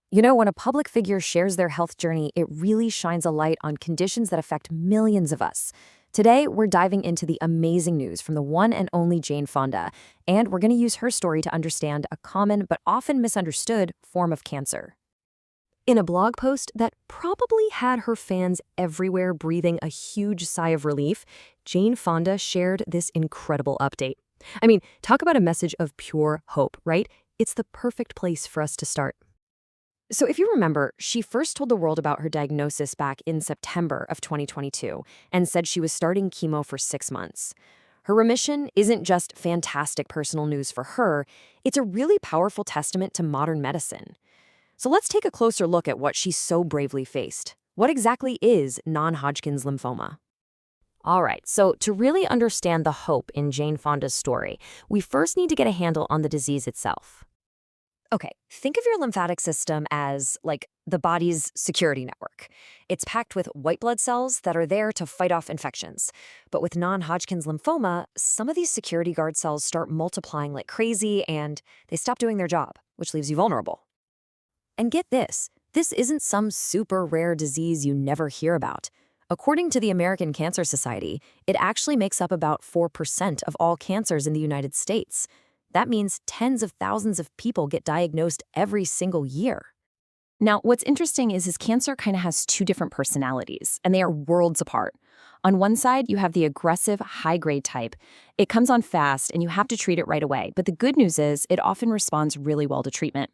You know, when a public figure shares their health journey, it really shines a light on conditions that affect millions of us. Today, we're diving into the amazing news from the one and only Jane Fonda, and we're going to use her story to understand a common but often misunderstood form of cancer. In a blog post that probably had her fans everywhere breathing a huge sigh of relief, Jane Fonda shared this incredible update. Talk about a message of pure hope, right? It's the perfect place for us to start. So if you remember, she first told the world about her diagnosis back in September of 2022 and said she was starting chemo for 6 months. Her remission isn't just fantastic personal news for her, it's a really powerful testament to modern medicine. So let's take a closer look at what she so bravely faced. What exactly is non-Hodgkin's lymphoma? All right, so to really understand the hope in Jane Fonda's story, we first need to get a handle on the disease itself. Okay, think of your lymphatic system as like the body's security network. It's packed with white blood cells that are there to fight off infections. But with non-Hodgkin's lymphoma, some of these security guard cells start multiplying like crazy and they stop doing their job, which leaves you vulnerable. And get this isn't some super rare disease you never hear about. According to the American Cancer Society, it actually makes up about 4% of all cancers in the United States. That means tens of thousands of people get diagnosed every single year. Now, what's interesting is his cancer kind of has two different personalities, and they are worlds apart. On one side, you have the aggressive, high-grade type. It comes on fast, and you have to treat it right away. But the good news is it often responds really well to treatment.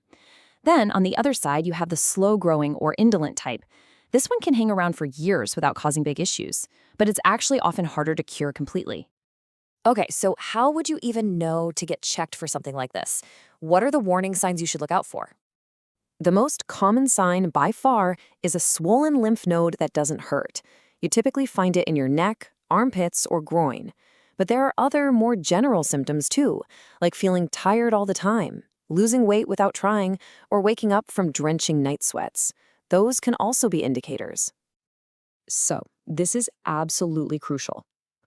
Then, on the other side, you have the slow-growing or indolent type. This one can hang around for years without causing big issues, but it's actually often harder to cure completely. Okay, so how would you even know to get checked for something like this? What are the warning signs you should look out for? The most common sign by far is a swollen lymph node that doesn't hurt. You typically find it in your neck, armpits, or groin. But there are other, more general symptoms too, like feeling tired all the time, losing weight without trying, or waking up from drenching night sweats. Those can also be indicators. So, this is absolutely crucial.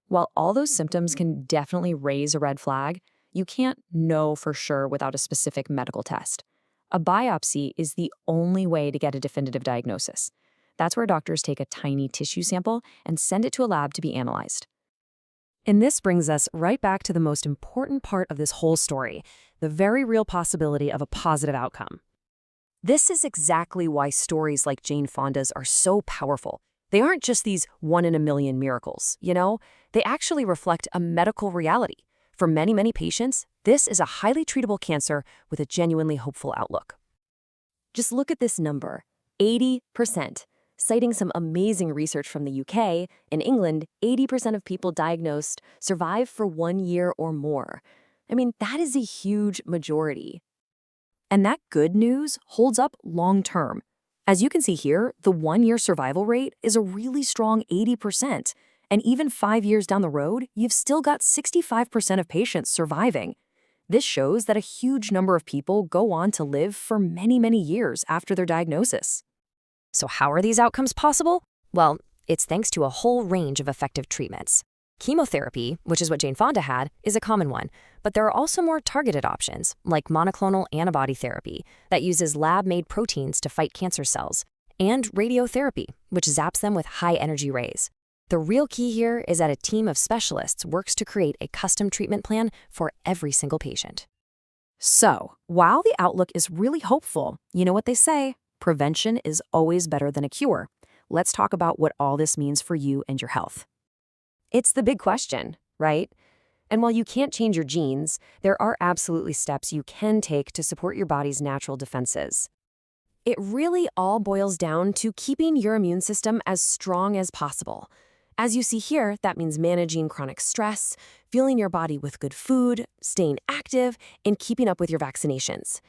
While all those symptoms can definitely raise a red flag, you can't know for sure without a specific medical test. A biopsy is the only way to get a definitive diagnosis. That's where doctors take a tiny tissue sample and send it to a lab to be analyzed. And this brings us right back to the most important part of this whole story, the very real possibility of a positive outcome. This is exactly why stories like Jane Fonda's are so powerful. They aren't just these one-in-a-million miracles, you know? They actually reflect a medical reality. For many, many patients, this is a highly treatable cancer with a genuinely hopeful outlook. Just look at this number, 80%. Citing some amazing research from the UK, in England, 80% of people diagnosed survive for 1 year or more. That is a huge majority. And that good news holds up long-term. As you can see here, the 1-year survival rate is a really strong 80%. And even 5 years down the road, you've still got 65% of patients surviving. This shows that a huge number of people go on to live for many, many years after their diagnosis. So how are these outcomes possible? Well, it's thanks to a whole range of effective treatments. Chemotherapy, which is what Jane Fonda had, is a common one, but there are also more targeted options, like monoclonal antibody therapy, that uses lab-made proteins to fight cancer cells, and radiotherapy, which zaps them with high-energy rays. The real key here is that a team of specialists works to create a custom treatment plan for every single patient. So, while the outlook is really hopeful, you know what they say, prevention is always better than a cure. Let's talk about what all this means for you and your health. It's the big question, right? And while you can't change your genes, there are absolutely steps you can take to support your body's natural defenses. It really all boils down to keeping your immune system as strong as possible. As you see here, that means managing chronic stress, fueling your body with good food, staying active, and keeping up with your vaccinations.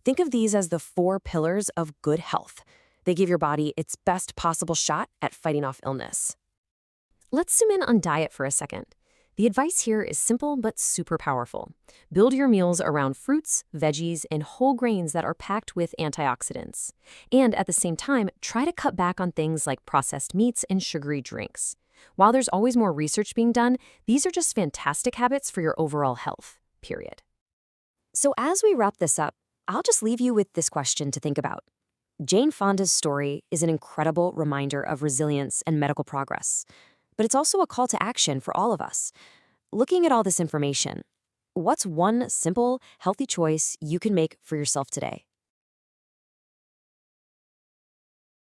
Think of these as the 4 pillars of good health. They give your body its best possible shot at fighting off illness. Let's zoom in on diet for a second. The advice here is simple but super powerful. Build your meals around fruits, veggies, and whole grains that are packed with antioxidants. And at the same time, try to cut back on things like processed meats and sugary drinks. While there's always more research being done, these are just fantastic habits for your overall health, period. So as we wrap this up, I'll just leave you with this question to think about. Jane Fonda's story is an incredible reminder of resilience and medical progress. But it's also a call to action for all of us. Looking at all this information, what's one simple, healthy choice you can make for yourself today?